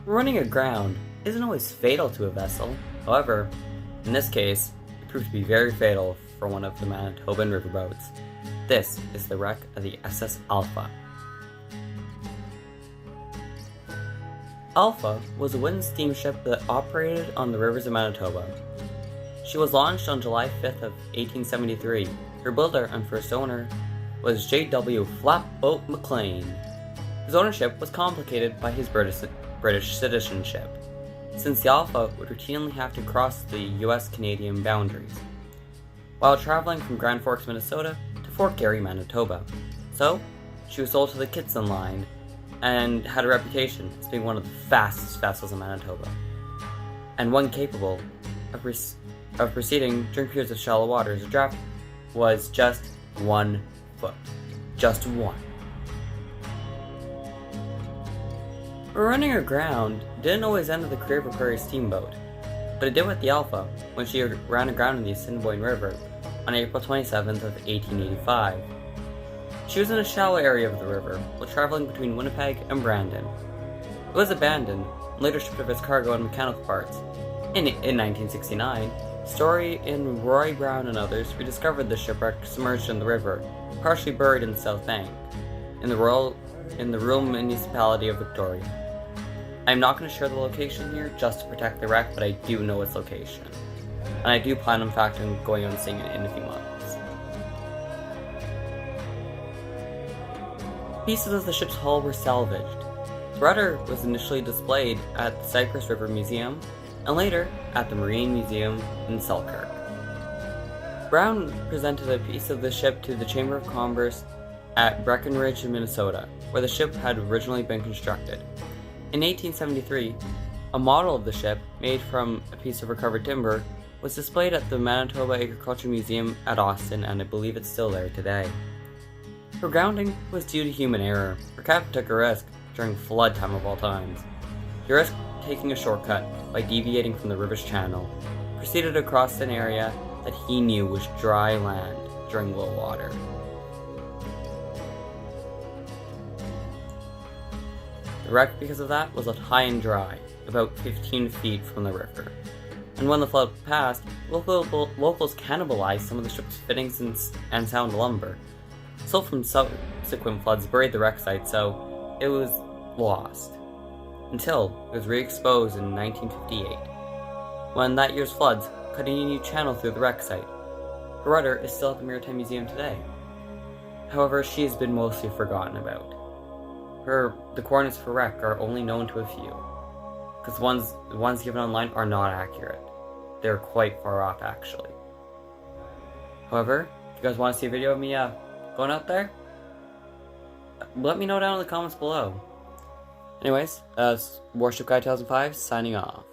Running aground isn't always fatal to a vessel. However, in this case, it proved to be very fatal for one of the Manitoban riverboats. This is the wreck of the S.S Alpha. Alpha was a wooden steamship that operated on the rivers of Manitoba. She was launched on July 5th of 1873. Her builder and first owner was J.W. Flatboat McLean. His ownership was complicated by his British citizenship, since the Alpha would routinely have to cross the US-Canadian boundaries, while traveling from Grand Forks, Minnesota to Fort Garry, Manitoba. So, she was sold to the Kittson Line, and had a reputation as being one of the fastest vessels in Manitoba, and one capable of proceeding during periods of shallow waters. The draft was just 1 foot. Just one. Running aground didn't always end with the career of a prairie steamboat, but it did with the Alpha when she ran aground in the Assiniboine River on April 27th of 1885. She was in a shallow area of the river while traveling between Winnipeg and Brandon. It was abandoned and later stripped of its cargo and mechanical parts. In 1969, Story and Roy Brown and others rediscovered the shipwreck submerged in the river, partially buried in the south bank, in the rural municipality of Victoria. I'm not going to share the location here just to protect the wreck, but I do know its location, and I do plan in fact on going out and seeing it in a few months. Pieces of the ship's hull were salvaged. The rudder was initially displayed at the Cypress River Museum, and later at the Marine Museum in Selkirk. Brown presented a piece of the ship to the Chamber of Commerce at Breckenridge, Minnesota, where the ship had originally been constructed. In 1873, a model of the ship, made from a piece of recovered timber, was displayed at the Manitoba Agricultural Museum at Austin, and I believe it's still there today. Her grounding was due to human error. Her captain took a risk during flood time of all times. He risked taking a shortcut by deviating from the river's channel, proceeded across an area that he knew was dry land during low water. The wreck, because of that, was left high and dry, about 15 feet from the river. And when the flood passed, locals cannibalized some of the ship's fittings and sound lumber. Silt from subsequent floods buried the wreck site, so it was lost, until it was re-exposed in 1958, when that year's floods cut a new channel through the wreck site. Her rudder is still at the Maritime Museum today. However, she has been mostly forgotten about. The coordinates for wreck are only known to a few, because the ones given online are not accurate. They're quite far off, actually. However, if you guys want to see a video of me going out there, let me know down in the comments below. Anyways, Warship Guy 2005 signing off.